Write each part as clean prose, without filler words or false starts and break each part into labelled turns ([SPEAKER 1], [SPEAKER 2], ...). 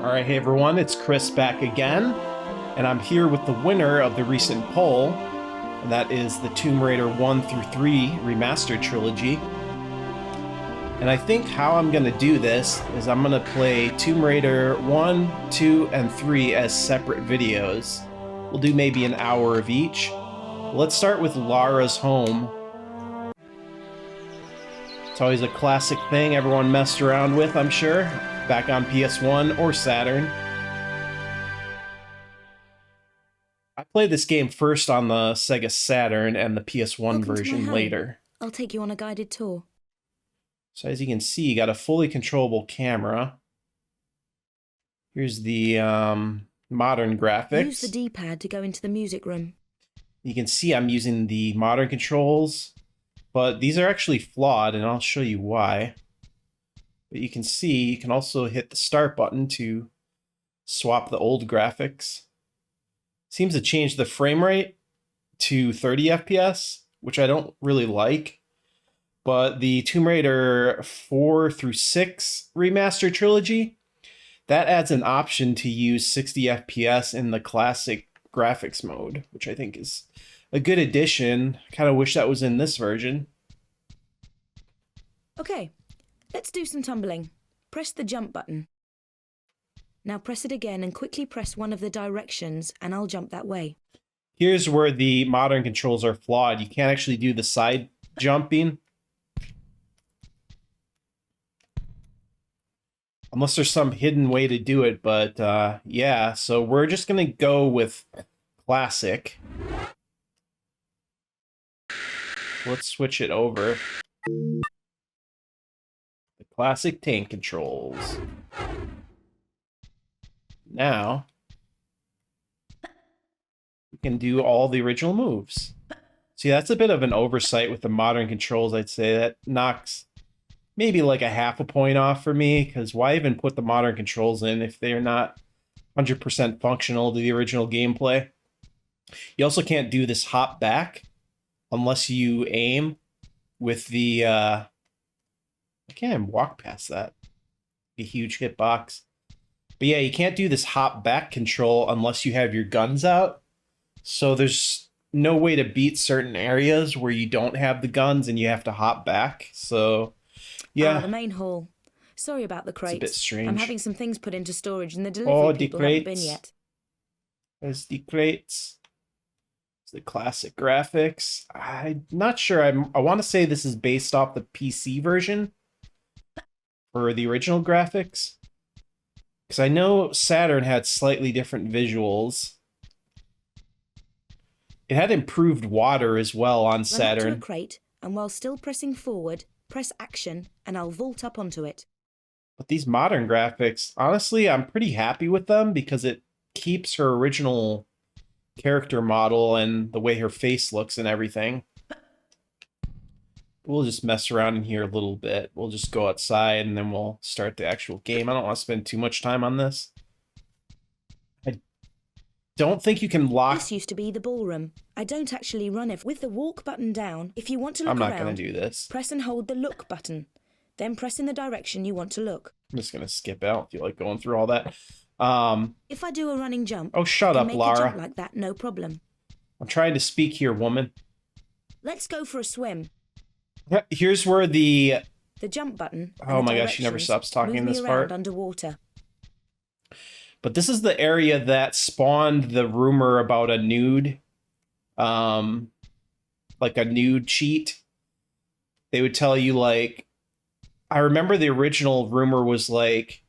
[SPEAKER 1] Alright, hey everyone, it's Krist back again, and I'm here with the winner of the recent poll, and that is the Tomb Raider 1 through 3 Remastered trilogy. And I think how I'm going to do this is I'm going to play Tomb Raider 1, 2, and 3 as separate videos. We'll do maybe an hour of each. Let's start with Lara's home. It's always a classic thing everyone messed around with, I'm sure. Back on PS1 or Saturn. I played this game first on the Sega Saturn and the PS1 version later.
[SPEAKER 2] I'll take you on a guided tour.
[SPEAKER 1] So as you can see, you got a fully controllable camera. Here's the modern graphics.
[SPEAKER 2] Use the D-pad to go into the music room.
[SPEAKER 1] You can see I'm using the modern controls, but these are actually flawed, and I'll show you why. But you can see, you can also hit the start button to swap the old graphics. Seems to change the frame rate to 30 FPS, which I don't really like. But the Tomb Raider 4 through 6 Remastered trilogy, that adds an option to use 60 FPS in the classic graphics mode, which I think is a good addition. I kind of wish that was in this version.
[SPEAKER 2] Okay. Let's do some tumbling. Press the jump button. Now press it again and quickly press one of the directions and I'll jump that way.
[SPEAKER 1] Here's where the modern controls are flawed. You can't actually do the side jumping. Unless there's some hidden way to do it, but yeah, so we're just going to go with classic. Let's switch it over. Classic tank controls. Now, we can do all the original moves. See, that's a bit of an oversight with the modern controls, I'd say. That knocks maybe like a half a point off for me, because why even put the modern controls in if they're not 100% functional to the original gameplay? You also can't do this hop back unless you aim with the... I can't even walk past that. A huge hitbox. But yeah, you can't do this hop back control unless you have your guns out. So there's no way to beat certain areas where you don't have the guns and you have to hop back. So yeah.
[SPEAKER 2] The main hall. Sorry about the crates.
[SPEAKER 1] It's a bit strange.
[SPEAKER 2] I'm having some things put into storage and the delivery people haven't been yet.
[SPEAKER 1] There's the crates. The classic graphics. I'm not sure. I want to say this is based off the PC version for the original graphics, because I know Saturn had slightly different visuals. It had improved water as well on Saturn.
[SPEAKER 2] Run up to a crate, and while still pressing forward, press action, and I'll vault up onto it.
[SPEAKER 1] But these modern graphics, honestly, I'm pretty happy with them because it keeps her original character model and the way her face looks and everything. We'll just mess around in here a little bit. We'll just go outside and then we'll start the actual game. I don't want to spend too much time on this. I don't think you can lock...
[SPEAKER 2] This used to be the ballroom. I don't actually run it. With the walk button down, if you want to look around,
[SPEAKER 1] I'm not going to do this.
[SPEAKER 2] Press and hold the look button. Then press in the direction you want to look.
[SPEAKER 1] I'm just going to skip out if you like going through all that.
[SPEAKER 2] If I do a running jump...
[SPEAKER 1] Oh, shut up, Lara.
[SPEAKER 2] Jump like that, no problem.
[SPEAKER 1] I'm trying to speak here, woman.
[SPEAKER 2] Let's go for a swim.
[SPEAKER 1] Here's where the
[SPEAKER 2] jump button.
[SPEAKER 1] Oh my gosh, she never stops talking in this part.
[SPEAKER 2] Underwater.
[SPEAKER 1] But this is the area that spawned the rumor about a nude, like a nude cheat. They would tell you, like, I remember the original rumor was like,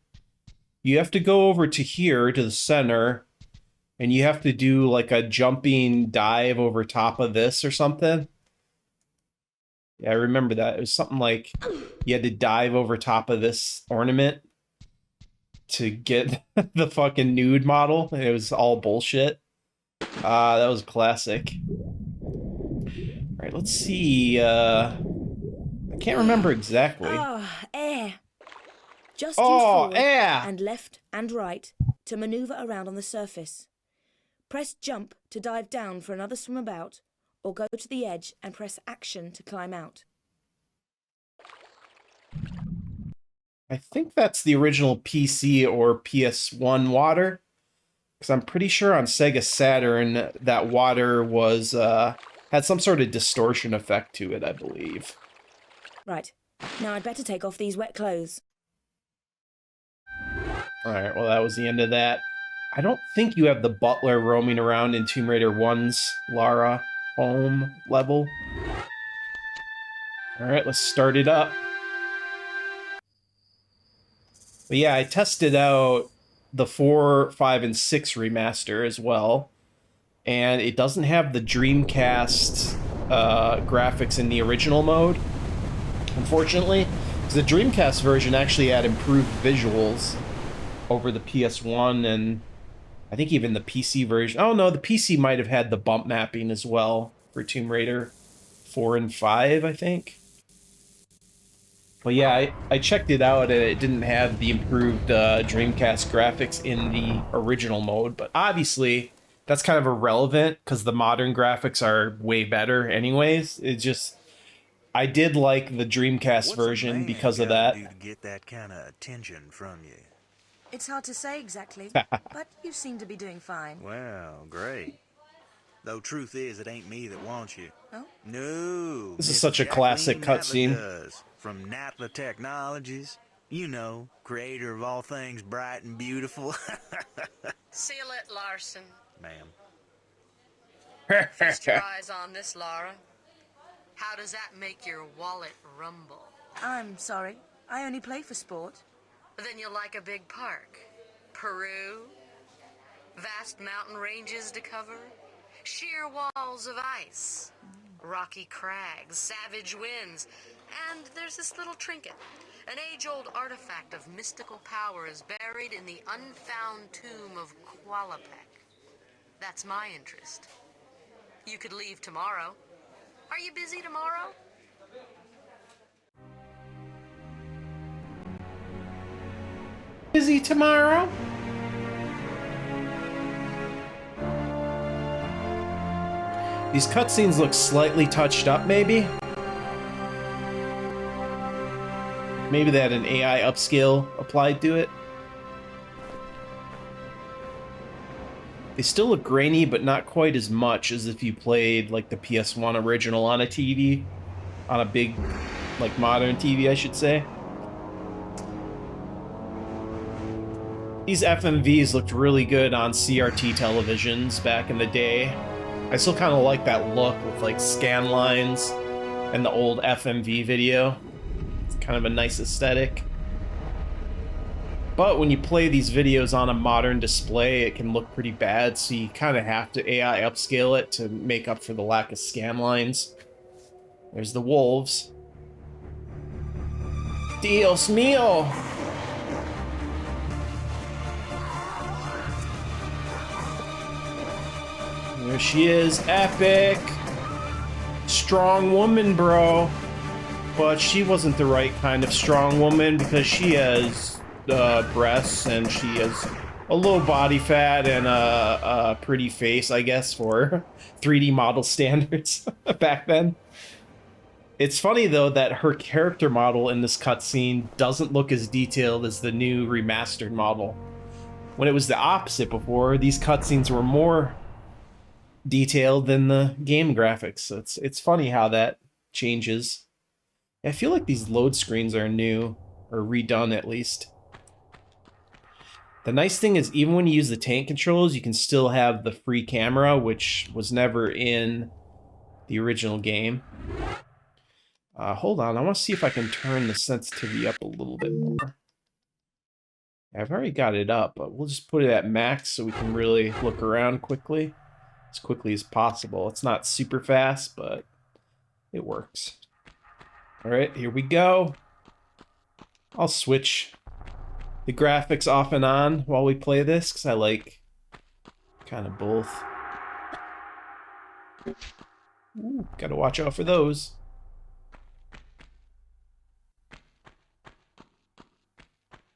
[SPEAKER 1] you have to go over to here to the center, and you have to do like a jumping dive over top of this or something. Yeah, I remember that. It was something like you had to dive over top of this ornament to get the fucking nude model. It was all bullshit. That was classic. All right, let's see. I can't remember exactly.
[SPEAKER 2] Air. Just use forward
[SPEAKER 1] air.
[SPEAKER 2] And left and right to maneuver around on the surface. Press jump to dive down for another swim about, or go to the edge and press action to climb out.
[SPEAKER 1] I think that's the original PC or PS1 water. Because I'm pretty sure on Sega Saturn that water was had some sort of distortion effect to it, I believe.
[SPEAKER 2] Right. Now I'd better take off these wet clothes.
[SPEAKER 1] Alright, well that was the end of that. I don't think you have the butler roaming around in Tomb Raider 1's Lara home level. Alright, let's start it up. But yeah, I tested out the 4, 5, and 6 remaster as well. And it doesn't have the Dreamcast graphics in the original mode, unfortunately. Because the Dreamcast version actually had improved visuals over the PS1 and I think even the PC version. Oh no, the PC might have had the bump mapping as well for Tomb Raider 4 and 5, I think. But yeah, I checked it out and it didn't have the improved Dreamcast graphics in the original mode, but obviously that's kind of irrelevant because the modern graphics are way better anyways. It just, I did like the Dreamcast version because of that.
[SPEAKER 3] Do to get that kind of attention from you?
[SPEAKER 2] It's hard to say exactly, but you seem to be doing fine.
[SPEAKER 3] Well, great. Though truth is, it ain't me that wants you.
[SPEAKER 2] Oh?
[SPEAKER 3] No.
[SPEAKER 1] This is
[SPEAKER 3] Miss
[SPEAKER 1] such a classic
[SPEAKER 3] Jacqueline
[SPEAKER 1] cutscene.
[SPEAKER 3] Natla does, from Natla Technologies. You know, creator of all things bright and beautiful.
[SPEAKER 4] Seal it, Larson.
[SPEAKER 3] Ma'am.
[SPEAKER 4] Feast your eyes on this, Lara. How does that make your wallet rumble?
[SPEAKER 2] I'm sorry. I only play for sport.
[SPEAKER 4] Then you'll like a big park. Peru, vast mountain ranges to cover, sheer walls of ice, rocky crags, savage winds, and there's this little trinket. An age-old artifact of mystical power is buried in the unfound tomb of Qualapec. That's my interest. You could leave tomorrow. Are you busy tomorrow?
[SPEAKER 1] Busy tomorrow? These cutscenes look slightly touched up, maybe? Maybe they had an AI upscale applied to it. They still look grainy, but not quite as much as if you played like the PS1 original on a TV. On a big, like modern TV, I should say. These FMVs looked really good on CRT televisions back in the day. I still kind of like that look with like scan lines and the old FMV video. It's kind of a nice aesthetic. But when you play these videos on a modern display, it can look pretty bad, so you kind of have to AI upscale it to make up for the lack of scan lines. There's the wolves. Dios mío! There she is, epic! Strong woman, bro. But she wasn't the right kind of strong woman because she has breasts and she has a low body fat and a pretty face, I guess, for 3D model standards back then. It's funny, though, that her character model in this cutscene doesn't look as detailed as the new remastered model. When it was the opposite before, these cutscenes were more detailed than the game graphics. So it's funny how that changes. I feel like these load screens are new, or redone at least. The nice thing is, even when you use the tank controls, you can still have the free camera, which was never in the original game. Hold on, I want to see if I can turn the sensitivity up a little bit more. I've already got it up, but we'll just put it at max so we can really look around quickly as possible. It's not super fast, but it works. All right, here we go. I'll switch the graphics off and on while we play this, because I like kind of both. Ooh, gotta watch out for those.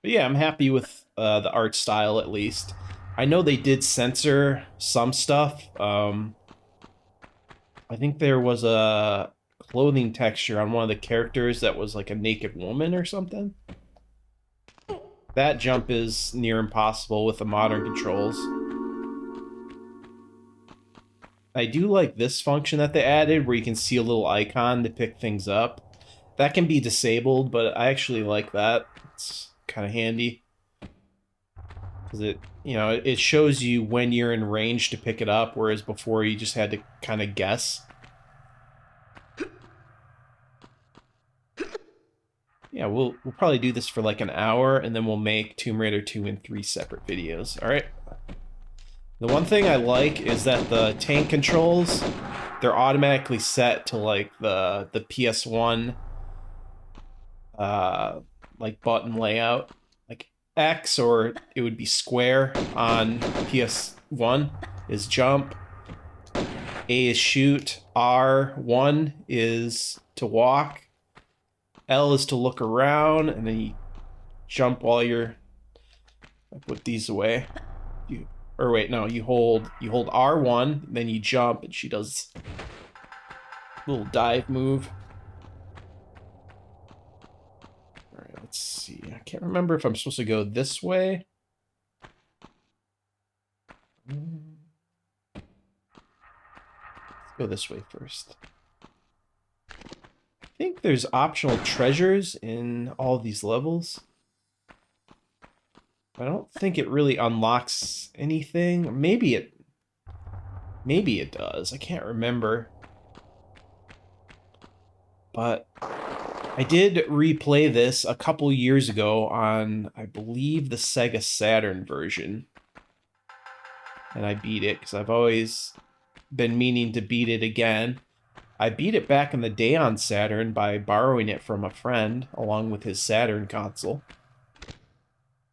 [SPEAKER 1] But yeah, I'm happy with the art style, at least. I know they did censor some stuff. I think there was a clothing texture on one of the characters that was like a naked woman or something. That jump is near impossible with the modern controls. I do like this function that they added where you can see a little icon to pick things up. That can be disabled, but I actually like that. It's kind of handy. Because it, you know, it shows you when you're in range to pick it up, whereas before you just had to kind of guess. Yeah, we'll probably do this for like an hour, and then we'll make Tomb Raider 2 in 3 separate videos. All right. The one thing I like is that the tank controls, they're automatically set to like the PS1 like button layout. Like X, or it would be square on PS1 is jump. A is shoot. R1 is to walk. L is to look around, and then you jump while you're... I put these away. Or wait, no, you hold R1, then you jump, and she does a little dive move. Alright, let's see. I can't remember if I'm supposed to go this way. Let's go this way first. I think there's optional treasures in all these levels. I don't think it really unlocks anything. Maybe it does. I can't remember. But I did replay this a couple years ago on, I believe, the Sega Saturn version. And I beat it because I've always been meaning to beat it again. I beat it back in the day on Saturn by borrowing it from a friend along with his Saturn console.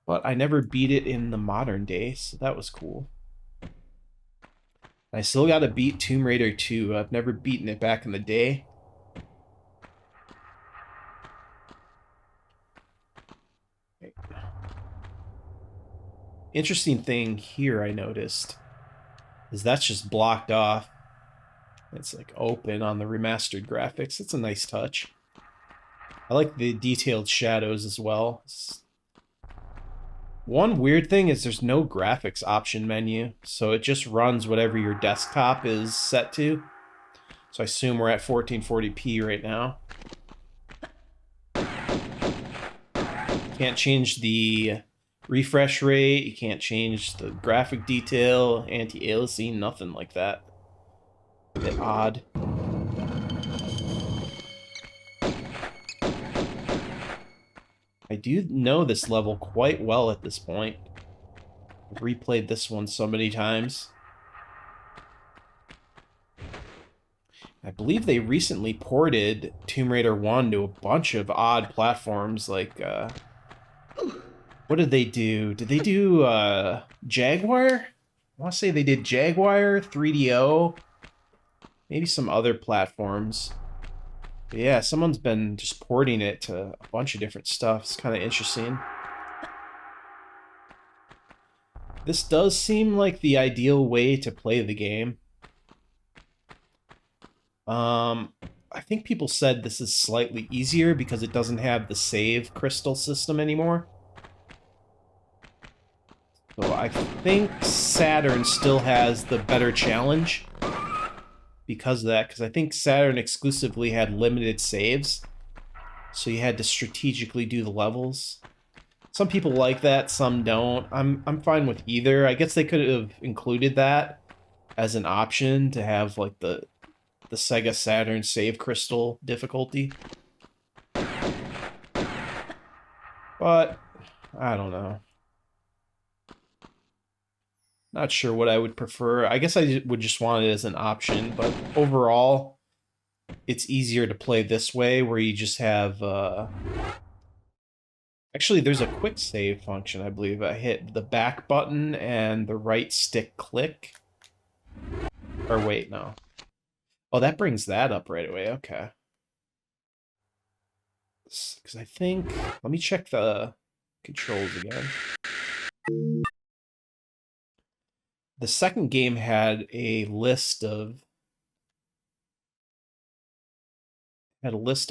[SPEAKER 1] But I never beat it in the modern day, so that was cool. I still got to beat Tomb Raider 2. I've never beaten it back in the day. Interesting thing here I noticed is that's just blocked off. It's like open on the remastered graphics. It's a nice touch. I like the detailed shadows as well. One weird thing is there's no graphics option menu, so it just runs whatever your desktop is set to. So I assume we're at 1440p right now. Can't change the refresh rate, you can't change the graphic detail, anti-aliasing, nothing like that. A bit odd. I do know this level quite well at this point. I've replayed this one so many times. I believe they recently ported Tomb Raider 1 to a bunch of odd platforms, like, what did they do? Did they do, Jaguar? I want to say they did Jaguar, 3DO, maybe some other platforms. But yeah, someone's been just porting it to a bunch of different stuff. It's kind of interesting. This does seem like the ideal way to play the game. I think people said this is slightly easier because it doesn't have the save crystal system anymore. So I think Saturn still has the better challenge because of that, because I think Saturn exclusively had limited saves, so you had to strategically do the levels. Some people like that, some don't. I'm fine with either. I guess they could have included that as an option to have like the Sega Saturn save crystal difficulty. But I don't know. Not sure what I would prefer. I guess I would just want it as an option, but overall, it's easier to play this way where you just have... Actually, there's a quick save function, I believe. I hit the back button and the right stick click. Or wait, no. Oh, that brings that up right away. Okay. Because I think... Let me check the controls again. The second game had a list of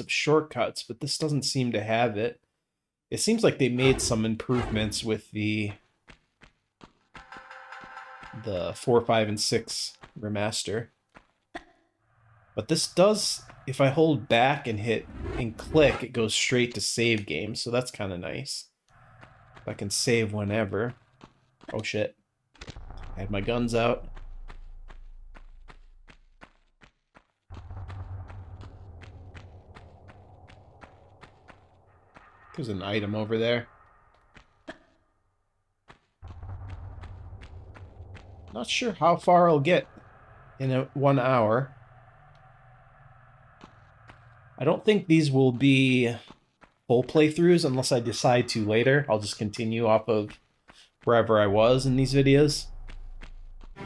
[SPEAKER 1] shortcuts, but this doesn't seem to have it. It seems like they made some improvements with the 4, 5, and 6 remaster. But this does, if I hold back and hit and click, it goes straight to save game, so that's kind of nice. I can save whenever. Oh shit. I had my guns out. There's an item over there. Not sure how far I'll get in 1 hour. I don't think these will be full playthroughs unless I decide to later. I'll just continue off of wherever I was in these videos.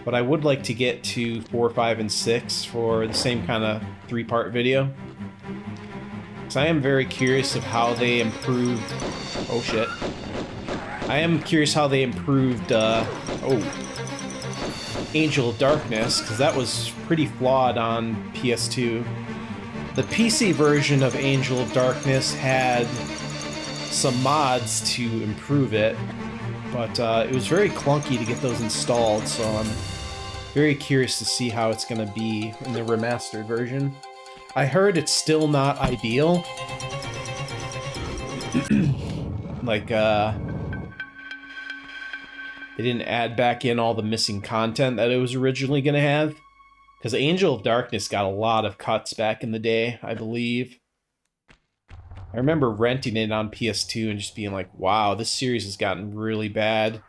[SPEAKER 1] But I would like to get to 4, 5, and 6 for the same kind of 3-part video. Because I am very curious of how they improved... Oh shit. I am curious how they improved, Angel of Darkness, because that was pretty flawed on PS2. The PC version of Angel of Darkness had some mods to improve it, but it was very clunky to get those installed, so I'm very curious to see how it's going to be in the remastered version. I heard it's still not ideal. Like, they didn't add back in all the missing content that it was originally going to have. Because Angel of Darkness got a lot of cuts back in the day, I believe. I remember renting it on PS2 and just being like, wow, this series has gotten really bad.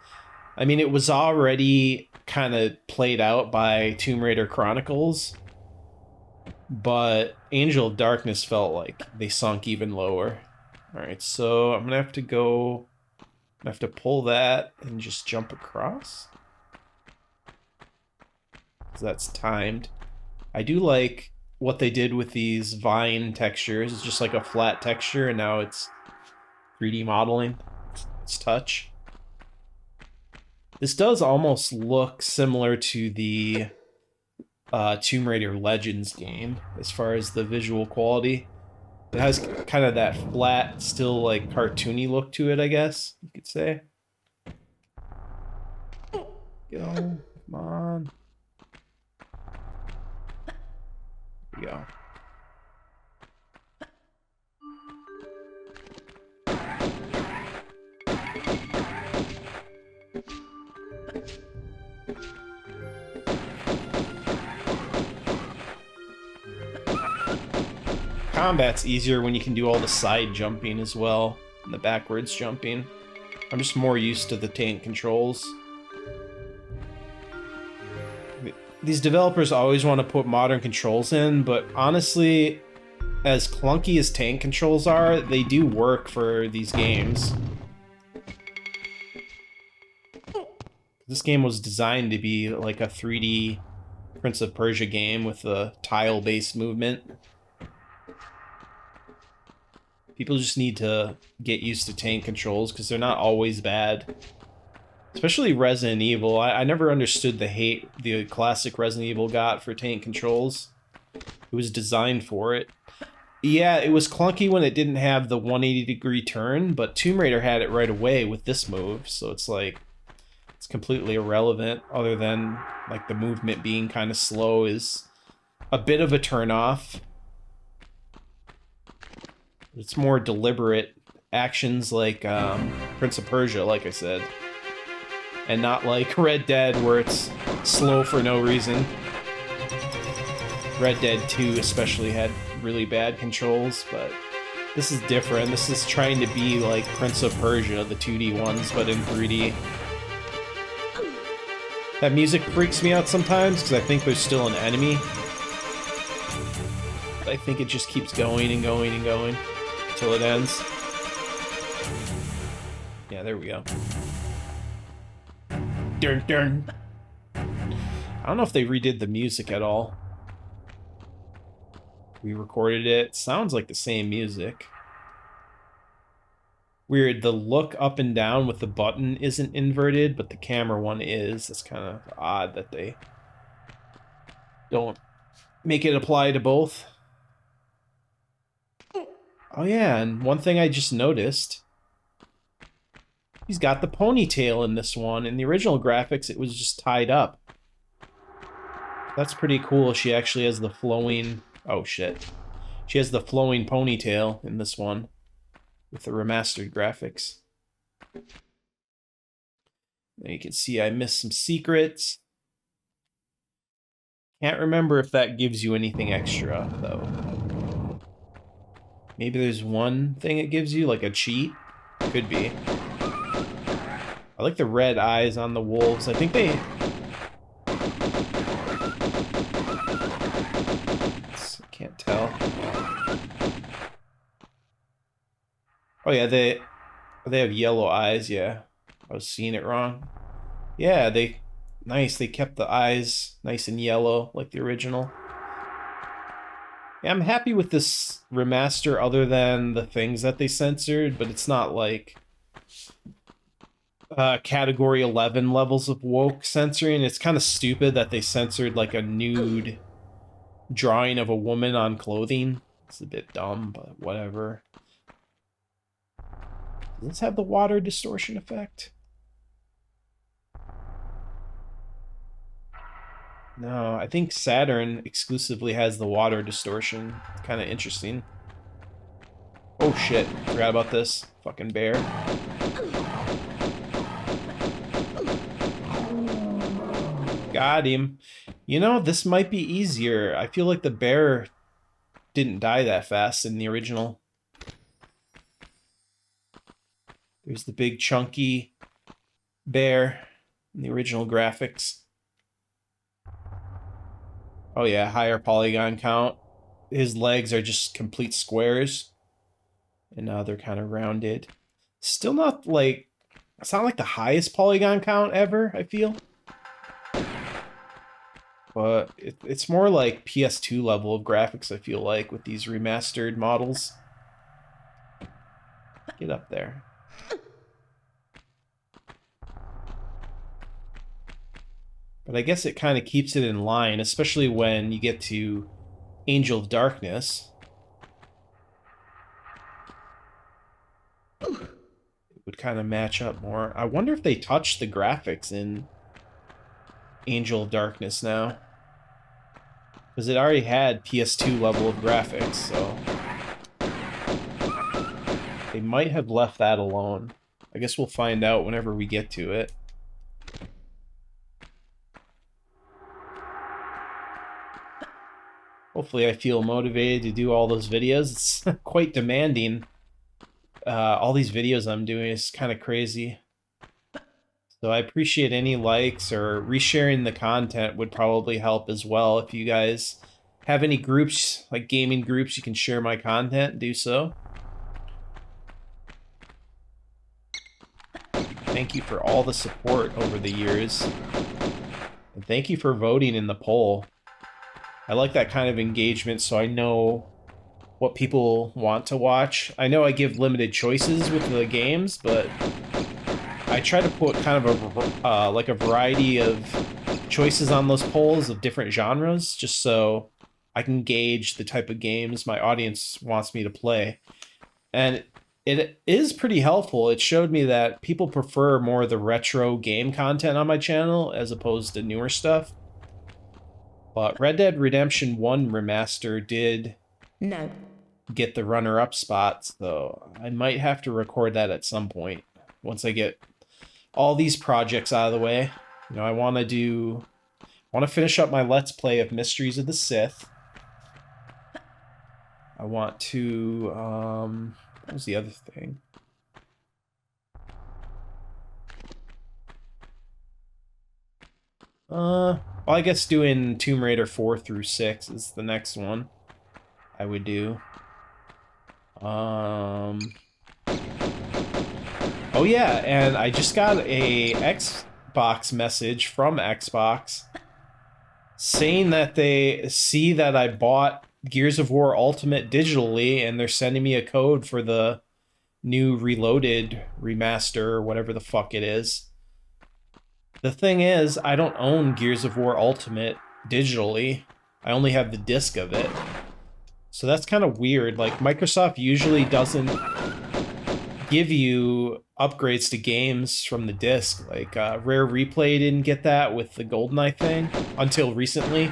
[SPEAKER 1] I mean, it was already kind of played out by Tomb Raider Chronicles, but Angel of Darkness felt like they sunk even lower. Alright, so I'm going to have to go... I have to pull that and just jump across. That's timed. I do like what they did with these vine textures. It's just like a flat texture, and now it's 3D modeling. It's touch. This does almost look similar to the Tomb Raider Legends game as far as the visual quality. It has kind of that flat, still like cartoony look to it, I guess you could say. Go, come on. Here we go. Combat's easier when you can do all the side jumping as well, and the backwards jumping. I'm just more used to the tank controls. These developers always want to put modern controls in, but honestly, as clunky as tank controls are, they do work for these games. This game was designed to be like a 3D Prince of Persia game with a tile-based movement. People just need to get used to tank controls because they're not always bad. Especially Resident Evil. I never understood the hate the classic Resident Evil got for tank controls. It was designed for it. Yeah, it was clunky when it didn't have the 180-degree turn, but Tomb Raider had it right away with this move, so it's like, it's completely irrelevant, other than like the movement being kind of slow is a bit of a turnoff. It's more deliberate actions like Prince of Persia, like I said. And not like Red Dead, where it's slow for no reason. Red Dead 2 especially had really bad controls, but this is different. This is trying to be like Prince of Persia, the 2D ones, but in 3D. That music freaks me out sometimes, because I think there's still an enemy. But I think it just keeps going and going and going until it ends. Yeah, there we go. Dun, dun. I don't know if they redid the music at all. We recorded it. Sounds like the same music. Weird, the look up and down with the button isn't inverted, but the camera one is. It's kind of odd that they don't make it apply to both. Oh yeah, and one thing I just noticed, He's got the ponytail in this one. In the original graphics, it was just tied up. That's pretty cool. She actually has the flowing... Oh, shit. She has the flowing ponytail in this one with the remastered graphics. Now you can see I missed some secrets. Can't remember if that gives you anything extra, though. Maybe there's one thing it gives you, like a cheat? Could be. I like the red eyes on the wolves. I think they... Can't tell. Oh yeah, they have yellow eyes, yeah. I was seeing it wrong. Yeah, nice, they kept the eyes nice and yellow like the original. Yeah, I'm happy with this remaster other than the things that they censored, but it's not like category 11 levels of woke censoring. It's kind of stupid that they censored like a nude drawing of a woman on clothing. It's a bit dumb, but whatever. Does this have the water distortion effect? No, I think Saturn exclusively has the water distortion. Kind of interesting. Oh shit, forgot about this. Fucking bear. Got him. You know, this might be easier. I feel like the bear didn't die that fast in the original. There's the big chunky bear in the original graphics. Oh yeah, higher polygon count. His legs are just complete squares. And now they're kind of rounded. Still not like... It's not like the highest polygon count ever, I feel. But it's more like PS2 level of graphics, I feel like, with these remastered models. Get up there. But I guess it kind of keeps it in line, especially when you get to Angel of Darkness. It would kind of match up more. I wonder if they touched the graphics in Angel of Darkness now. Because it already had PS2 level of graphics, so... They might have left that alone. I guess we'll find out whenever we get to it. Hopefully I feel motivated to do all those videos. It's quite demanding. All these videos I'm doing is kind of crazy. So I appreciate any likes or resharing the content would probably help as well. If you guys have any groups, like gaming groups, you can share my content, do so. Thank you for all the support over the years. And thank you for voting in the poll. I like that kind of engagement so I know what people want to watch. I know I give limited choices with the games, but I try to put kind of a variety of choices on those polls of different genres, just so I can gauge the type of games my audience wants me to play. And it is pretty helpful. It showed me that people prefer more of the retro game content on my channel as opposed to newer stuff. But Red Dead Redemption 1 Remaster did get the runner-up spot, so I might have to record that at some point once I get all these projects out of the way. You know, I want to finish up my Let's Play of Mysteries of the Sith. I want to, what was the other thing? Well, I guess doing Tomb Raider 4 through 6 is the next one I would do. Oh yeah, and I just got a Xbox message from Xbox saying that they see that I bought Gears of War Ultimate digitally and they're sending me a code for the new Reloaded remaster or whatever the fuck it is. The thing is, I don't own Gears of War Ultimate digitally. I only have the disc of it. So that's kind of weird. Like, Microsoft usually doesn't give you upgrades to games from the disc. Like Rare Replay didn't get that with the GoldenEye thing until recently.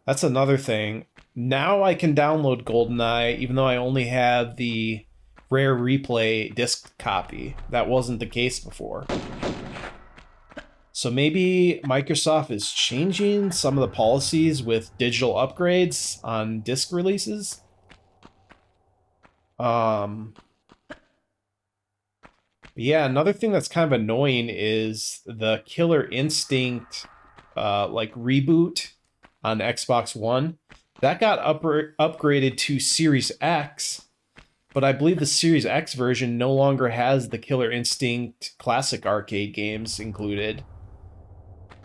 [SPEAKER 1] That's another thing. Now I can download GoldenEye even though I only have the Rare Replay disc copy. That wasn't the case before. So maybe Microsoft is changing some of the policies with digital upgrades on disc releases. Yeah, another thing that's kind of annoying is the Killer Instinct like reboot on Xbox One. That got upgraded to Series X, but I believe the Series X version no longer has the Killer Instinct classic arcade games included.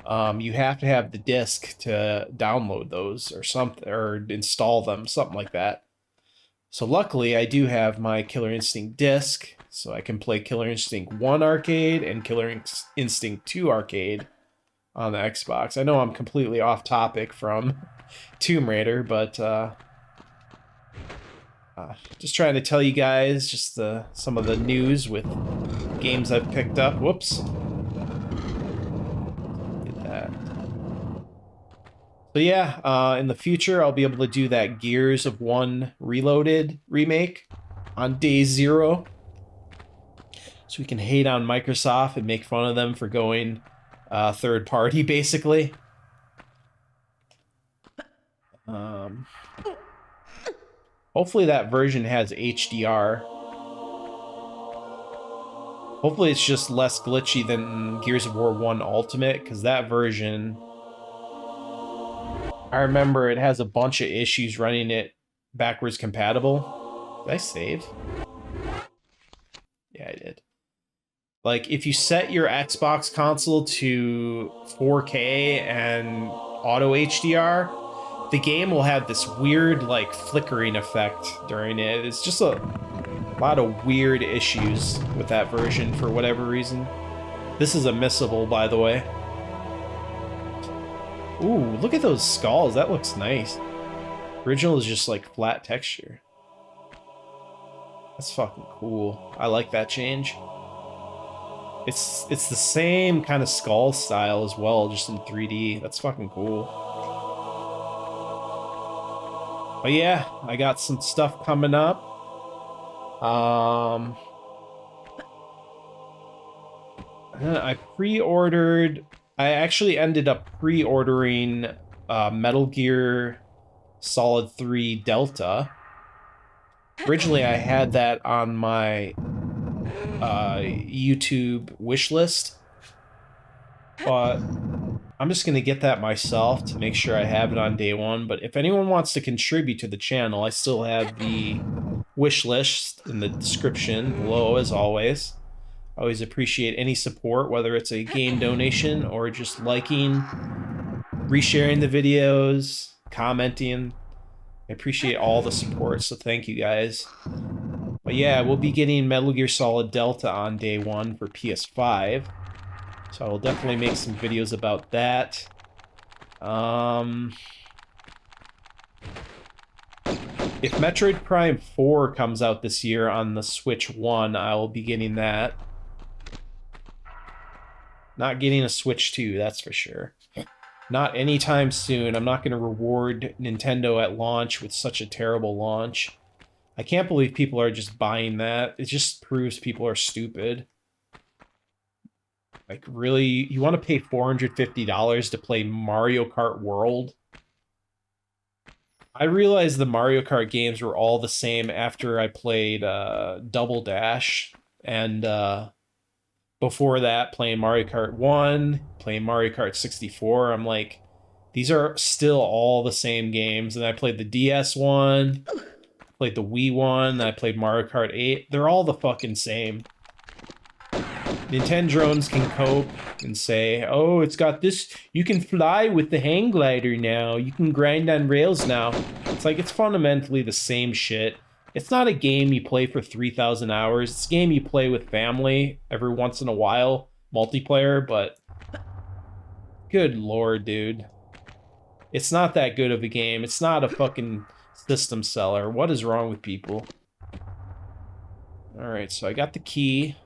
[SPEAKER 1] You have to have the disc to download those or something, or install them, something like that. So luckily, I do have my Killer Instinct disc, so I can play Killer Instinct 1 arcade and Killer Instinct 2 arcade on the Xbox. I know I'm completely off topic from Tomb Raider, but just trying to tell you guys just some of the news with games I've picked up. Whoops. Get that. So yeah, in the future, I'll be able to do that Gears of 1 Reloaded remake on day 0. So we can hate on Microsoft and make fun of them for going third party, basically. Hopefully that version has HDR. Hopefully it's just less glitchy than Gears of War 1 Ultimate, because that version, I remember it has a bunch of issues running it backwards compatible. Did I save? Yeah, I did. Like, if you set your Xbox console to 4K and auto HDR, the game will have this weird, like, flickering effect during it. It's just a lot of weird issues with that version for whatever reason. This is a missable, by the way. Ooh, look at those skulls. That looks nice. Original is just, like, flat texture. That's fucking cool. I like that change. It's the same kind of skull style as well, just in 3D. That's fucking cool. But yeah, I got some stuff coming up. I pre-ordered... I actually ended up pre-ordering Metal Gear Solid 3 Delta. Originally, I had that on my YouTube wish list, but I'm just going to get that myself to make sure I have it on day 1. But if anyone wants to contribute to the channel, I still have the wish list in the description below, as always. I always appreciate any support, whether it's a game donation or just liking, resharing the videos, commenting. I appreciate all the support, so thank you guys. But yeah, we'll be getting Metal Gear Solid Delta on day 1 for PS5. So I will definitely make some videos about that. If Metroid Prime 4 comes out this year on the Switch 1, I will be getting that. Not getting a Switch 2, that's for sure. Not anytime soon. I'm not going to reward Nintendo at launch with such a terrible launch. I can't believe people are just buying that. It just proves people are stupid. Like, really? You want to pay $450 to play Mario Kart World? I realized the Mario Kart games were all the same after I played Double Dash. And before that, playing Mario Kart 1, playing Mario Kart 64. I'm like, these are still all the same games. And I played the DS one, played the Wii one, I played Mario Kart 8. They're all the fucking same. Nintendrones can cope and say, oh, it's got this, you can fly with the hang glider now, you can grind on rails now. It's like, it's fundamentally the same shit. It's not a game you play for 3,000 hours. It's a game you play with family every once in a while, multiplayer, but good lord, dude. It's not that good of a game. It's not a fucking system seller. What is wrong with people? Alright, so I got the key.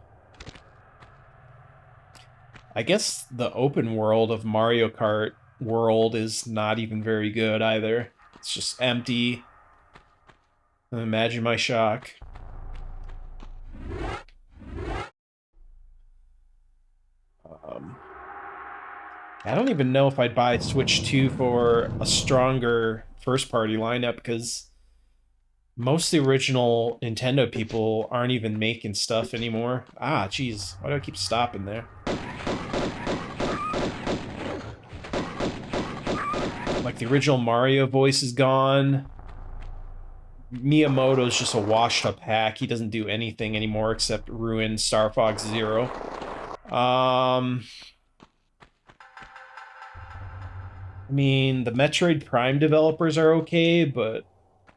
[SPEAKER 1] I guess the open world of Mario Kart World is not even very good either. It's just empty. Imagine my shock. I don't even know if I'd buy Switch 2 for a stronger first-party lineup, because most of the original Nintendo people aren't even making stuff anymore. Ah, jeez. Why do I keep stopping there? Like, the original Mario voice is gone. Miyamoto's just a washed-up hack. He doesn't do anything anymore except ruin Star Fox Zero. I mean, the Metroid Prime developers are okay, but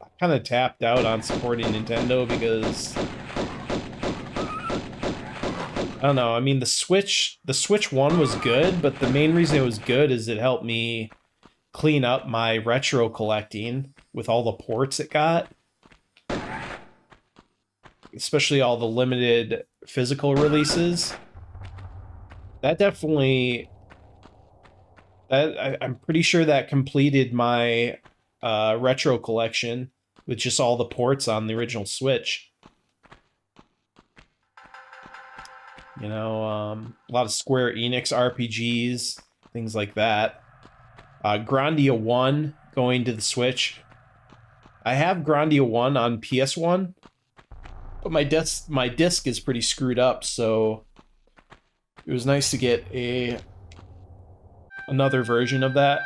[SPEAKER 1] I kind of tapped out on supporting Nintendo because I don't know. I mean, the Switch 1 was good, but the main reason it was good is it helped me clean up my retro collecting with all the ports it got. Especially all the limited physical releases. That definitely... I'm pretty sure that completed my retro collection with just all the ports on the original Switch. You know, a lot of Square Enix RPGs, things like that. Grandia 1 going to the Switch. I have Grandia 1 on PS1, but my disc is pretty screwed up, so it was nice to get another version of that,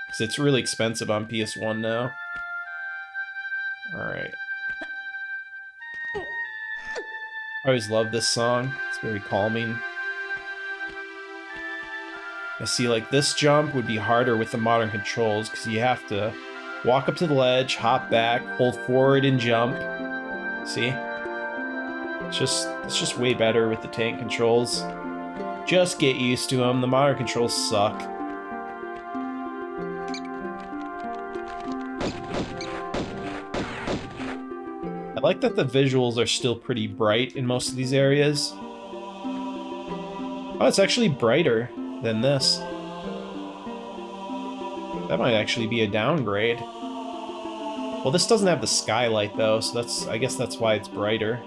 [SPEAKER 1] because it's really expensive on PS1 now. Alright. I always love this song. It's very calming. I see, like, this jump would be harder with the modern controls, because you have to walk up to the ledge, hop back, hold forward, and jump. See? It's just way better with the tank controls. Just get used to them. The modern controls suck. I like that the visuals are still pretty bright in most of these areas. Oh, it's actually brighter than this. That might actually be a downgrade. Well, this doesn't have the skylight though, so I guess that's why it's brighter.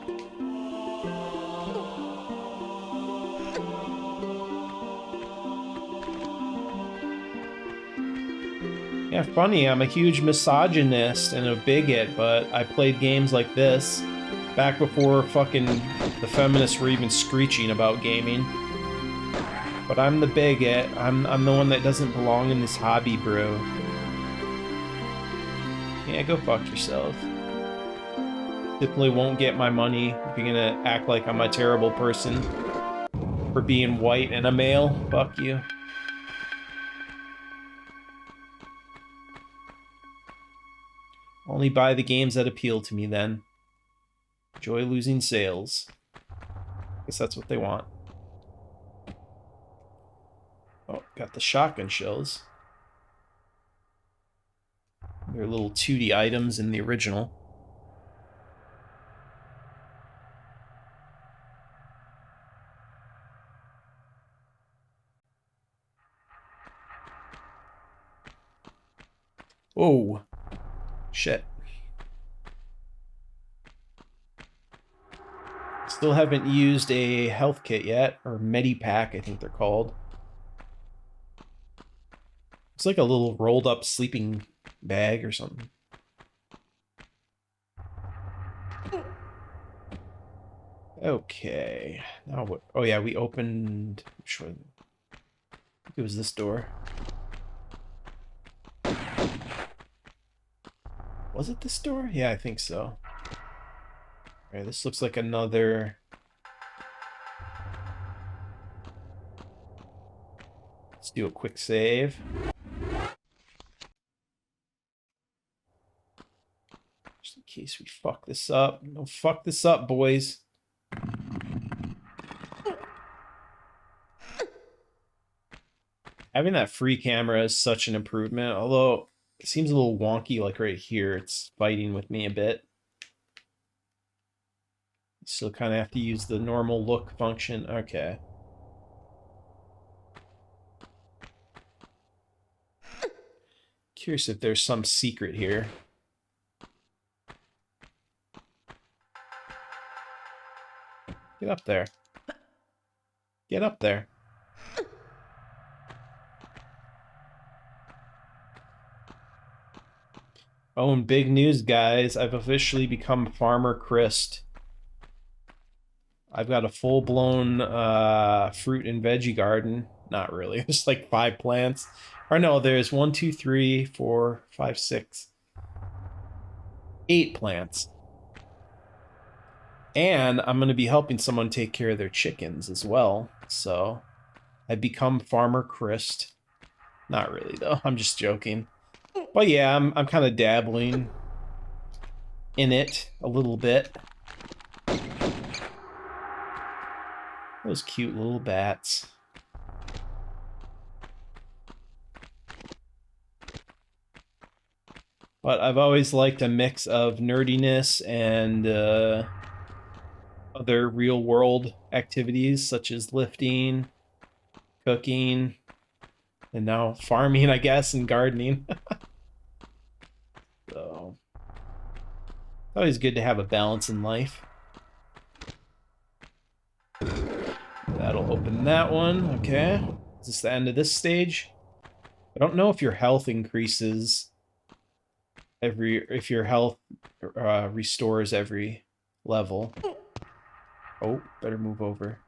[SPEAKER 1] Yeah, funny, I'm a huge misogynist and a bigot, but I played games like this back before fucking the feminists were even screeching about gaming. But I'm the bigot. I'm the one that doesn't belong in this hobby, bro. Yeah, go fuck yourself. Simply won't get my money if you're gonna act like I'm a terrible person for being white and a male. Fuck you. Only buy the games that appeal to me then. Enjoy losing sales. Guess that's what they want. Oh, got the shotgun shells. They're little 2D items in the original. Oh, shit. Still haven't used a health kit yet, or Medipack, I think they're called. It's like a little rolled up sleeping bag or something. Okay, now what? Oh yeah, we opened. Sure, it was this door. Was it this door? Yeah, I think so. Alright, this looks like another... Let's do a quick save. Just in case we fuck this up. Don't fuck this up, boys. Having that free camera is such an improvement, although it seems a little wonky, like right here. It's fighting with me a bit. You still kind of have to use the normal look function. Okay. Curious if there's some secret here. Get up there. Get up there. Oh, and big news, guys. I've officially become Farmer Krist. I've got a full-blown fruit and veggie garden. Not really. There's like 5 plants. Or no, there's 1, 2, 3, 4, 5, 6, 8 plants. And I'm going to be helping someone take care of their chickens as well. So I become Farmer Krist. Not really, though. I'm just joking. But yeah, I'm kind of dabbling in it a little bit. Those cute little bats. But I've always liked a mix of nerdiness and other real-world activities, such as lifting, cooking, and now farming, I guess, and gardening. So, it's always good to have a balance in life. That'll open that one. Okay. Is this the end of this stage? I don't know if your health increases if your health restores every level. Oh, better move over.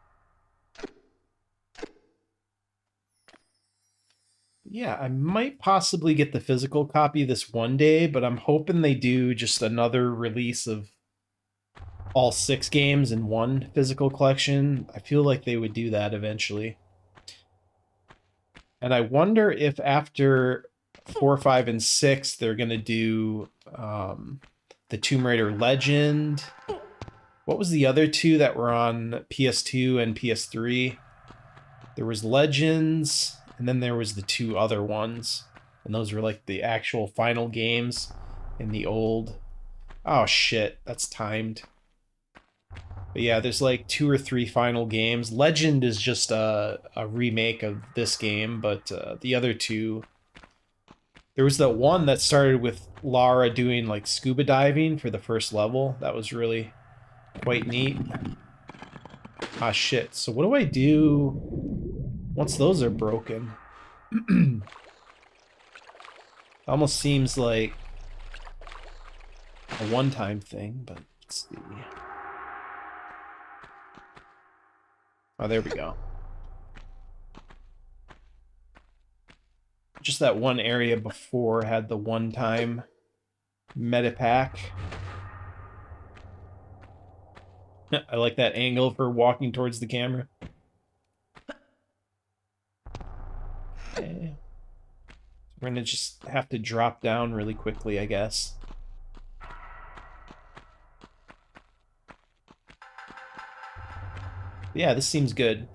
[SPEAKER 1] Yeah, I might possibly get the physical copy this one day, but I'm hoping they do just another release of all 6 games in one physical collection. I feel like they would do that eventually. And I wonder if after 4, 5, and 6, they're going to do the Tomb Raider Legend. What was the other 2 that were on PS2 and PS3? There was Legends, and then there was the 2 other ones. And those were like the actual final games in the old... Oh shit, that's timed. But yeah, there's like 2 or 3 final games. Legend is just a remake of this game, but the other 2... There was that one that started with Lara doing like scuba diving for the first level. That was really quite neat. Ah, shit. So what do I do once those are broken? Almost seems like a one-time thing, but let's see. Oh, there we go. Just that one area before had the one-time meta pack. I like that angle for walking towards the camera. Okay. We're gonna just have to drop down really quickly, I guess. Yeah, this seems good.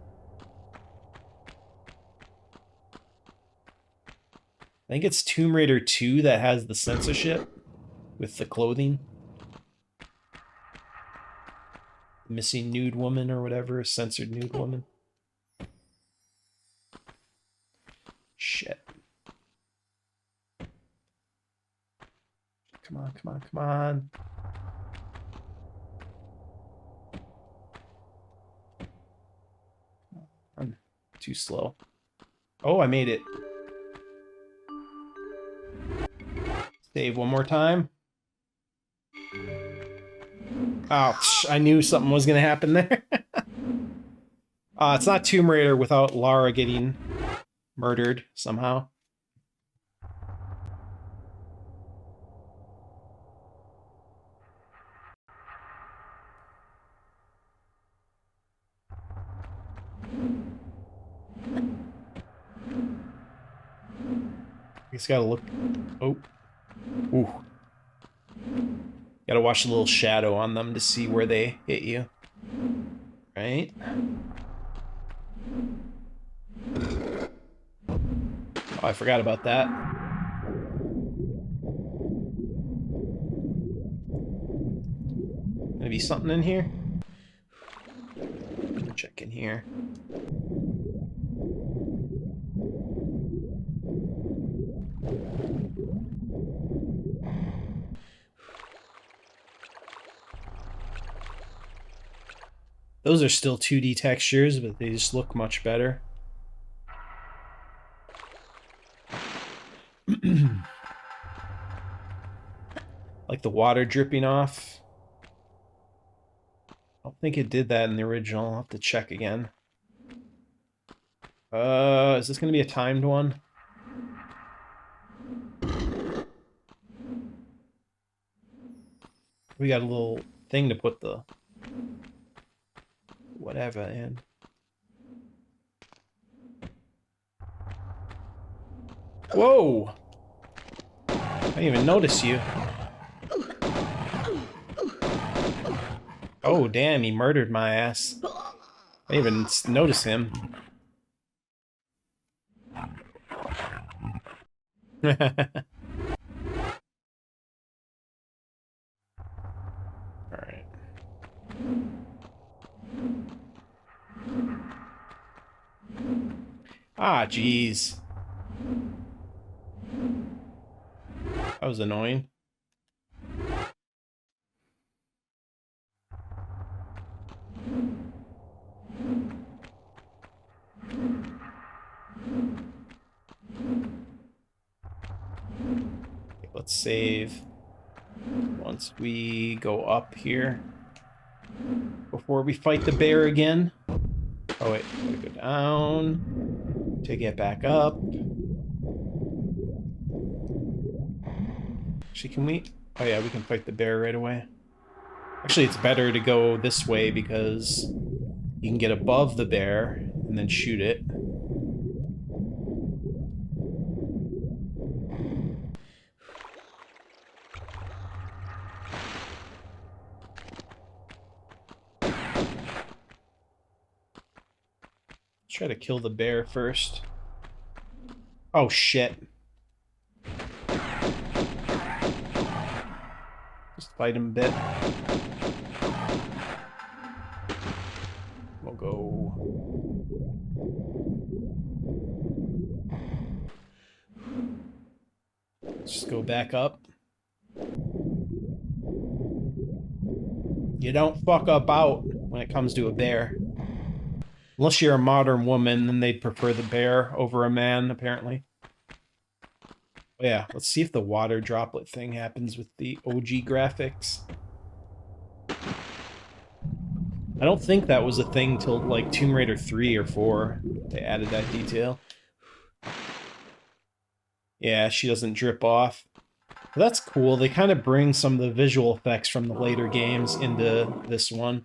[SPEAKER 1] I think it's Tomb Raider 2 that has the censorship with the clothing. Missing nude woman or whatever, censored nude woman. Shit. Come on, come on, come on. I'm too slow. Oh, I made it. Save one more time. Ouch, I knew something was going to happen there. It's not Tomb Raider without Lara getting murdered somehow. Just gotta look. Oh. Ooh. Gotta watch the little shadow on them to see where they hit you. Right? Oh, I forgot about that. Gonna be something in here? me check in here. Those are still 2D textures, but they just look much better. Like the water dripping off. I don't think it did that in the original. I'll have to check again. Is this going to be a timed one? We got a little thing to put the whatever in. Whoa! I didn't even notice you. Oh, damn, he murdered my ass. I didn't even notice him. Alright. Ah, jeez. That was annoying. Okay, let's save once we go up here before we fight the bear again. Oh wait, gotta go down to get back up. Actually, can we? Oh yeah, we can fight the bear right away. Actually, it's better to go this way because you can get above the bear and then shoot it. Let's try to kill the bear first. Oh shit. Just fight him a bit. We'll go. Let's just go back up. You don't fuck up out when it comes to a bear. Unless you're a modern woman, then they'd prefer the bear over a man, apparently. Oh, yeah, let's see if the water droplet thing happens with the OG graphics. I don't think that was a thing till like Tomb Raider 3 or 4. They added that detail. Yeah, she doesn't drip off. But that's cool. They kind of bring some of the visual effects from the later games into this one.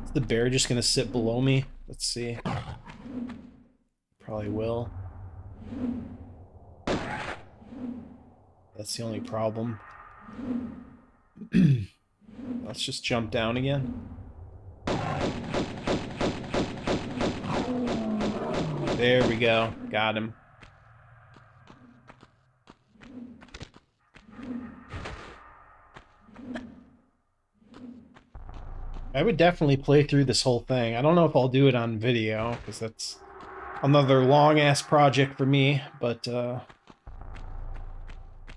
[SPEAKER 1] Is the bear just gonna sit below me? Let's see. Probably will. That's the only problem. Let's just jump down again. There we go. Got him. I would definitely play through this whole thing. I don't know if I'll do it on video, because that's another long-ass project for me, but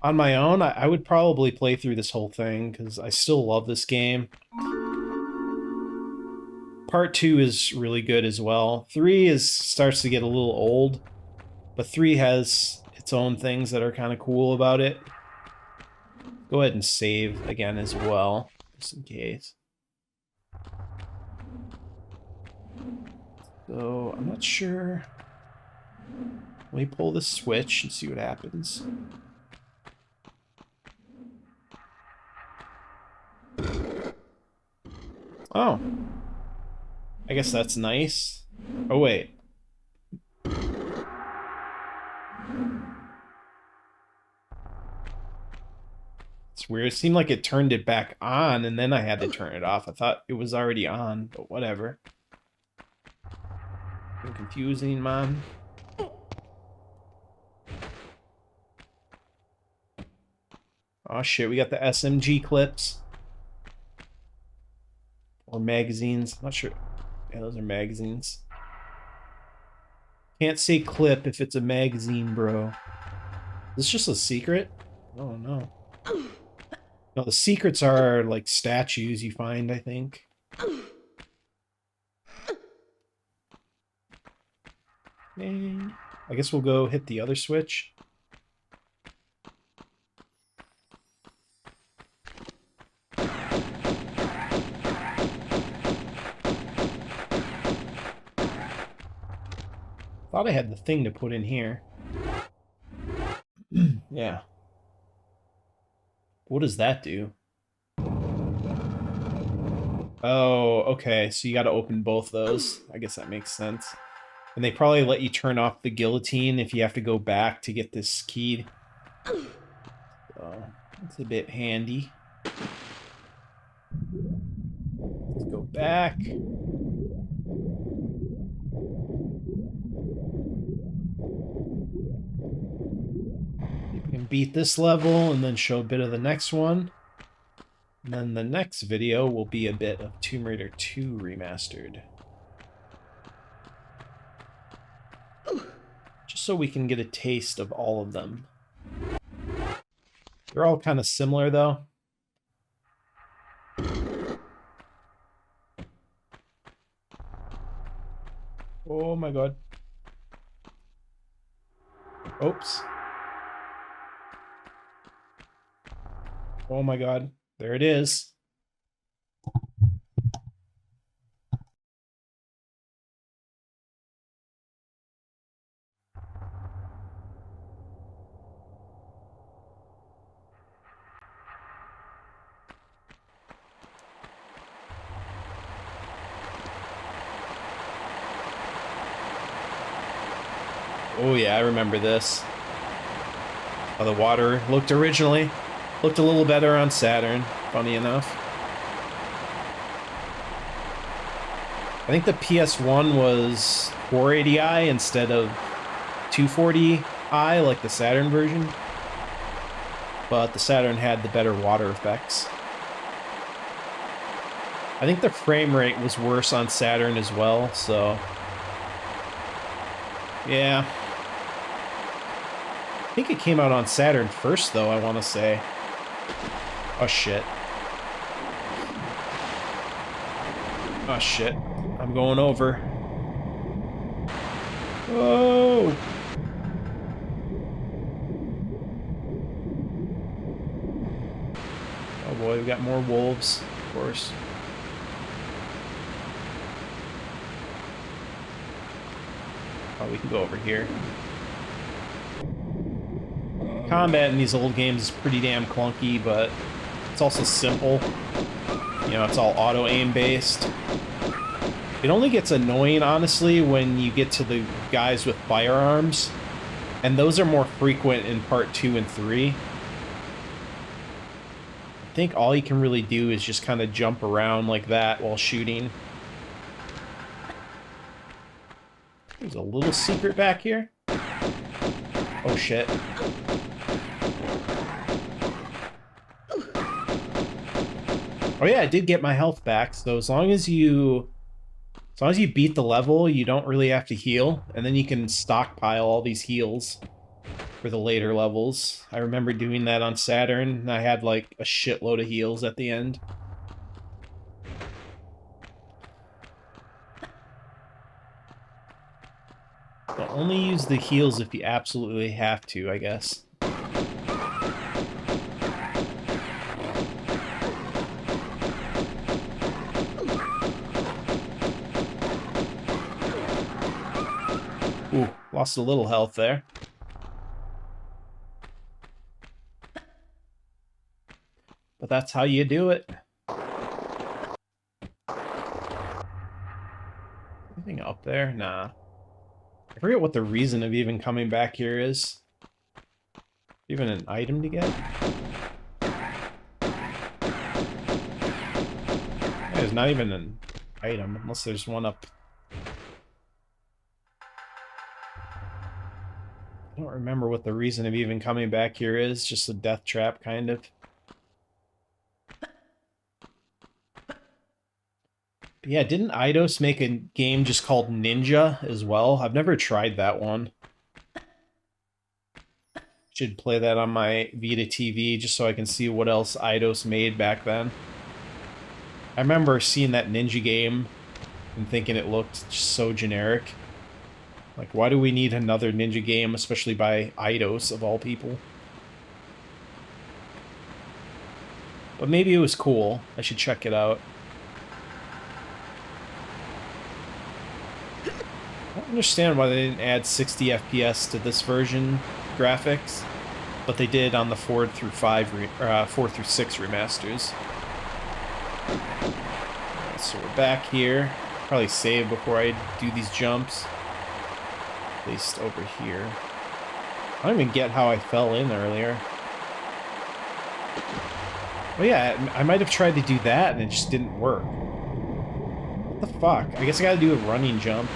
[SPEAKER 1] on my own, I would probably play through this whole thing, because I still love this game. Part 2 is really good as well. 3 starts to get a little old, but 3 has its own things that are kind of cool about it. Go ahead and save again as well, just in case. So, I'm not sure. Let me pull this switch and see what happens. Oh. I guess that's nice. Oh, wait. It's weird. It seemed like it turned it back on, and then I had to turn it off. I thought it was already on, but whatever. Confusing, man. Oh shit, we got the SMG clips. Or magazines. I'm not sure. Yeah, those are magazines. Can't say clip if it's a magazine, bro. Is this just a secret? Oh no. No, the secrets are like statues you find, I think. And I guess we'll go hit the other switch. Thought I had the thing to put in here. Yeah. What does that do? Oh, okay. So you got to open both those. I guess that makes sense. And they probably let you turn off the guillotine if you have to go back to get this keyed. So that's a bit handy. Let's go back. We can beat this level and then show a bit of the next one. And then the next video will be a bit of Tomb Raider 2 Remastered. Just so we can get a taste of all of them. They're all kind of similar, though. Oh my god. Oops. Oh my god. There it is. Oh yeah, I remember this. How the water looked originally. Looked a little better on Saturn, funny enough. I think the PS1 was 480i instead of 240i like the Saturn version. But the Saturn had the better water effects. I think the frame rate was worse on Saturn as well, so... yeah. I think it came out on Saturn first, though, I want to say. Oh, shit. Oh, shit. I'm going over. Whoa! Oh, boy, we got more wolves, of course. Oh, we can go over here. Combat in these old games is pretty damn clunky, but it's also simple. You know, it's all auto-aim based. It only gets annoying, honestly, when you get to the guys with firearms. And those are more frequent in part 2 and 3. I think all you can really do is just kind of jump around like that while shooting. There's a little secret back here. Oh shit. Oh yeah, I did get my health back, so as long as you beat the level, you don't really have to heal, and then you can stockpile all these heals for the later levels. I remember doing that on Saturn, and I had like a shitload of heals at the end. But only use the heals if you absolutely have to, I guess. Ooh, lost a little health there. But that's how you do it. Anything up there? Nah. I forget what the reason of even coming back here is. Even an item to get? Yeah, there's not even an item, unless there's one up. I don't remember what the reason of even coming back here is. Just a death trap, kind of. Yeah, didn't Eidos make a game just called Ninja as well? I've never tried that one. Should play that on my Vita TV just so I can see what else Eidos made back then. I remember seeing that Ninja game and thinking it looked just so generic. Like, why do we need another Ninja game, especially by Eidos, of all people? But maybe it was cool. I should check it out. I don't understand why they didn't add 60 FPS to this version graphics, but they did on the 4 through 6 remasters. Alright, so we're back here. Probably save before I do these jumps. At least over here. I don't even get how I fell in earlier. Oh yeah, I might have tried to do that and it just didn't work. What the fuck? I guess I gotta do a running jump.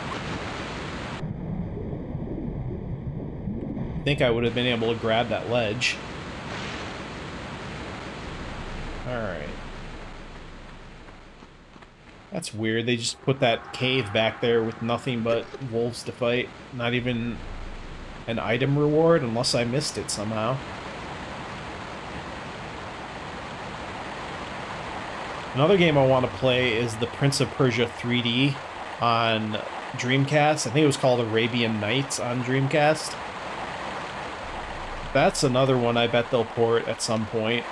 [SPEAKER 1] I think I would have been able to grab that ledge. Alright. That's weird. They just put that cave back there with nothing but wolves to fight. Not even an item reward, unless I missed it somehow. Another game I want to play is the Prince of Persia 3D on Dreamcast. I think it was called Arabian Nights on Dreamcast. That's another one I bet they'll port at some point.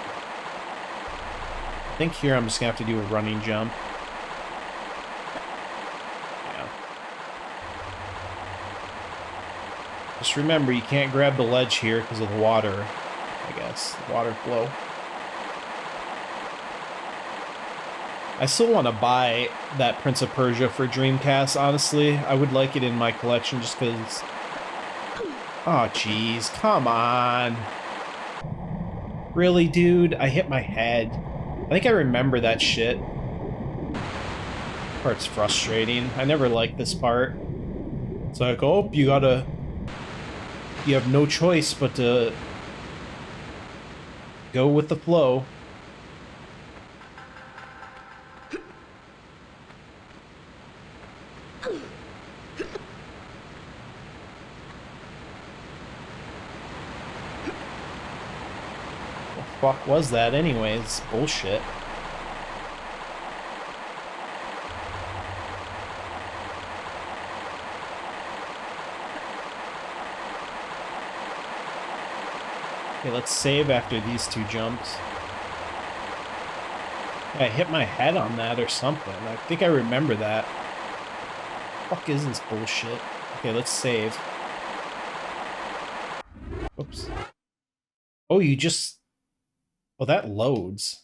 [SPEAKER 1] I think here I'm just going to have to do a running jump. Yeah. Just remember, you can't grab the ledge here because of the water, I guess. The water flow. I still want to buy that Prince of Persia for Dreamcast, honestly. I would like it in my collection just because... Oh, jeez. Come on. Really, dude? I hit my head. I think I remember that shit. This part's frustrating. I never liked this part. It's like, oh, you gotta... You have no choice but to... go with the flow. Fuck was that anyways? Bullshit. Okay, let's save after these two jumps. I hit my head on that or something. I think I remember that. Fuck is this bullshit? Okay, let's save. Oops. Oh, you just... Oh, that loads.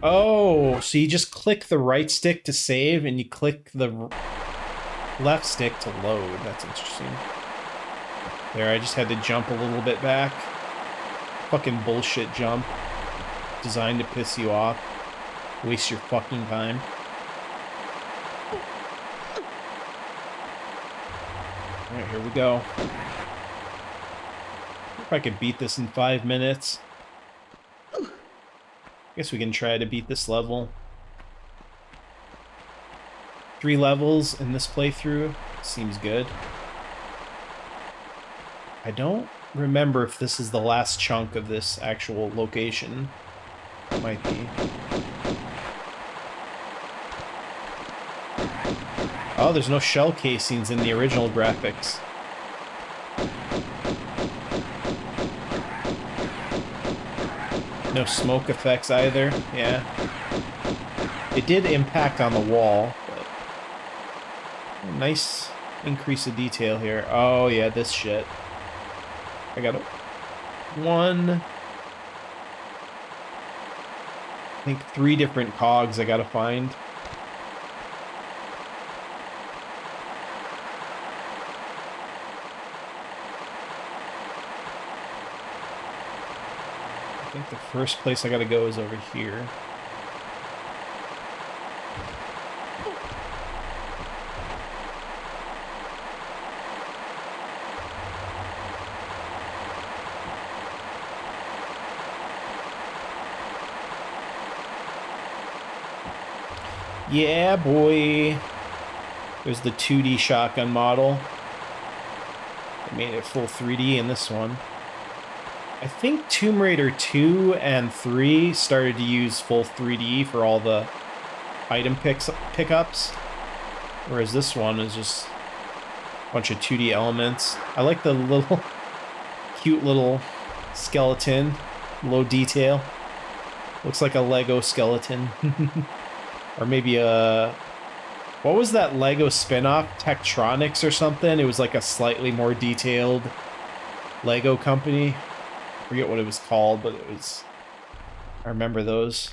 [SPEAKER 1] Oh, so you just click the right stick to save, and you click the left stick to load. That's interesting. There, I just had to jump a little bit back. Fucking bullshit jump. Designed to piss you off. Waste your fucking time. Alright, here we go. If I could beat this in 5 minutes. Guess we can try to beat this level. 3 levels in this playthrough. Seems good. I don't remember if this is the last chunk of this actual location. It might be. Oh, there's no shell casings in the original graphics. No smoke effects either, yeah. It did impact on the wall, but... Nice increase of detail here. Oh yeah, this shit. I got one... I think 3 different cogs I gotta find. I think the first place I gotta go is over here. Yeah, boy. There's the 2D shotgun model. They made it full 3D in this one. I think Tomb Raider 2 and 3 started to use full 3D for all the item pickups. Whereas this one is just a bunch of 2D elements. I like the little cute little skeleton. Low detail. Looks like a Lego skeleton. Or maybe a... What was that Lego spin-off? Tektronix or something? It was like a slightly more detailed Lego company. I forget what it was called, but it was... I remember those.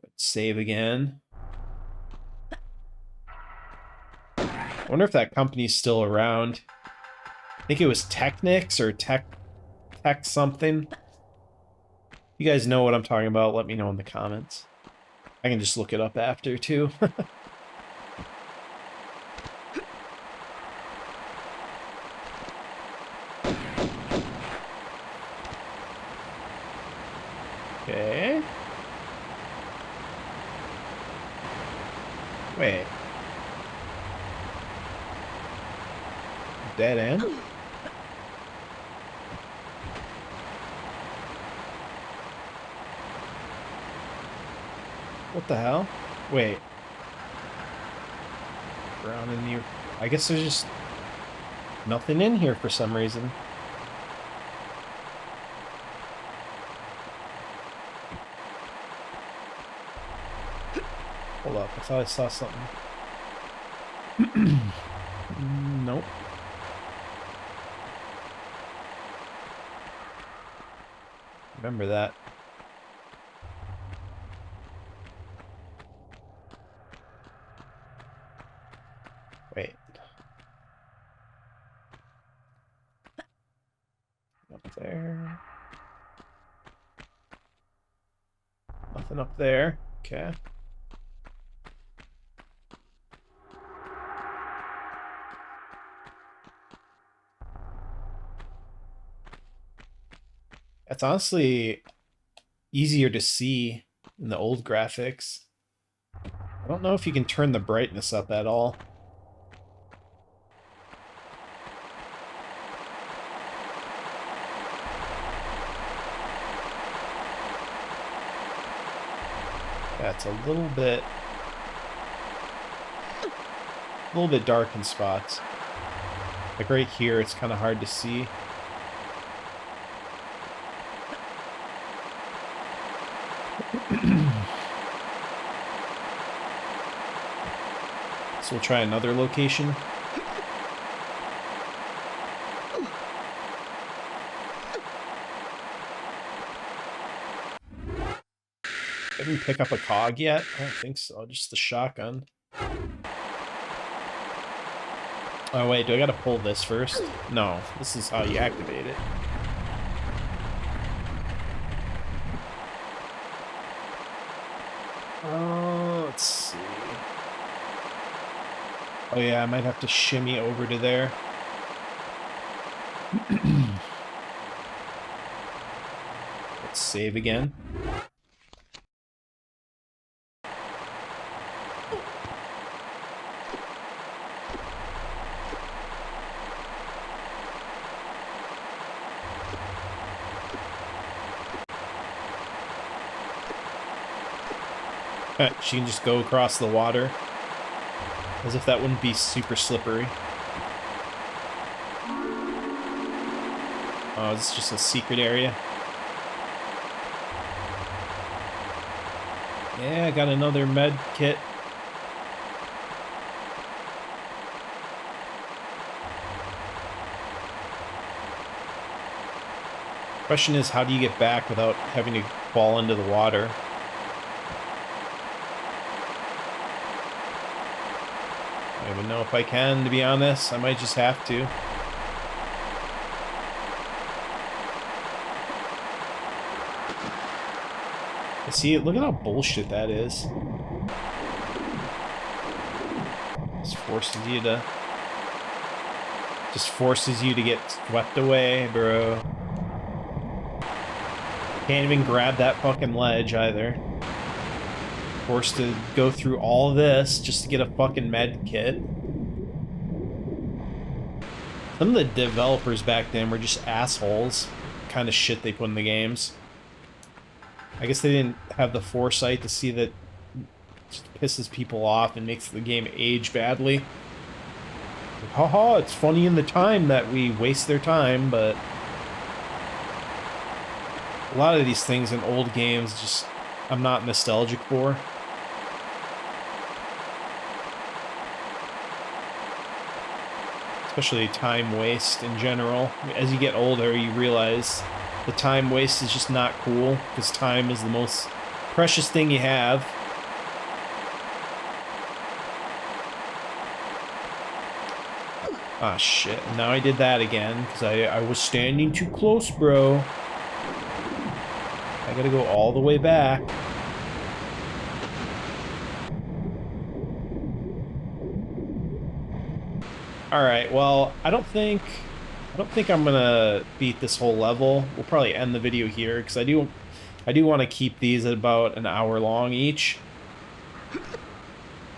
[SPEAKER 1] Let's save again. I wonder if that company's still around. I think it was Technics or Tech something. You guys know what I'm talking about, let me know in the comments. I can just look it up after, too. Okay. Wait. Dead end? What the hell? Wait. Brown in here. I guess there's just nothing in here for some reason. Hold up, I thought I saw something. Nope. Remember that. Wait. Up there. Nothing up there. Okay. It's honestly easier to see in the old graphics. I don't know if you can turn the brightness up at all. Yeah, it's a little bit dark in spots. Like right here, it's kind of hard to see. So we'll try another location. Didn't pick up a cog yet? I don't think so, just the shotgun. Oh wait, do I gotta pull this first? No, this is how you activate it. Let's see. Oh yeah, I might have to shimmy over to there. Let's save again. She can just go across the water. As if that wouldn't be super slippery. Oh, it's just a secret area. Yeah, I got another med kit. Question is, how do you get back without having to fall into the water? I don't even know if I can, to be honest. I might just have to. See, look at how bullshit that is. Just forces you to get swept away, bro. Can't even grab that fucking ledge either. Forced to go through all of this just to get a fucking med kit. Some of the developers back then were just assholes. Kind of shit they put in the games. I guess they didn't have the foresight to see that it just pisses people off and makes the game age badly. Like, haha, it's funny in the time that we waste their time, but a lot of these things in old games just I'm not nostalgic for. Especially time waste in general. As you get older, you realize the time waste is just not cool, because time is the most precious thing you have. Ah, shit. Now I did that again, because I was standing too close, bro. I gotta go all the way back. Alright, well, I don't think I'm gonna beat this whole level. We'll probably end the video here, because I do want to keep these at about an hour long each.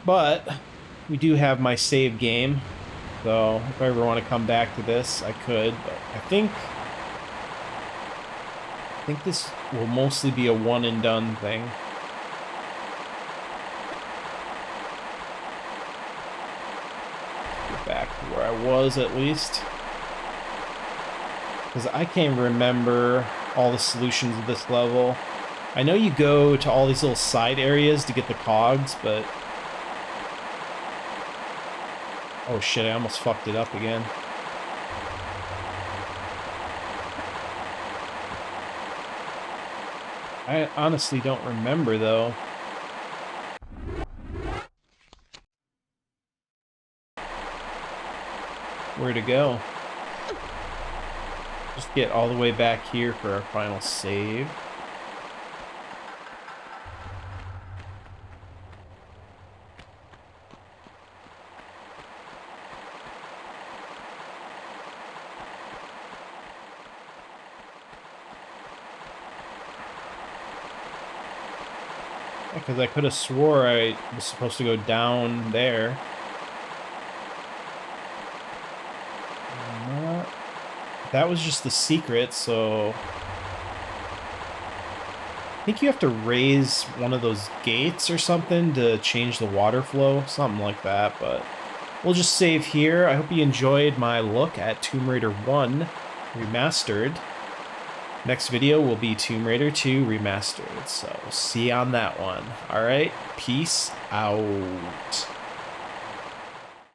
[SPEAKER 1] But we do have my save game, so if I ever want to come back to this, I could. But I think this will mostly be a one and done thing. Back to where I was, at least, because I can't remember all the solutions of this level. I know you go to all these little side areas to get the cogs, but oh shit, I almost fucked it up again. I honestly don't remember, though. Where to go? Just get all the way back here for our final save. Because I could have swore I was supposed to go down there. That was just the secret, so I think you have to raise one of those gates or something to change the water flow, something like that, but we'll just save here. I hope you enjoyed my look at Tomb Raider 1 Remastered. Next video will be Tomb Raider 2 Remastered, so see you on that one. Alright, peace out.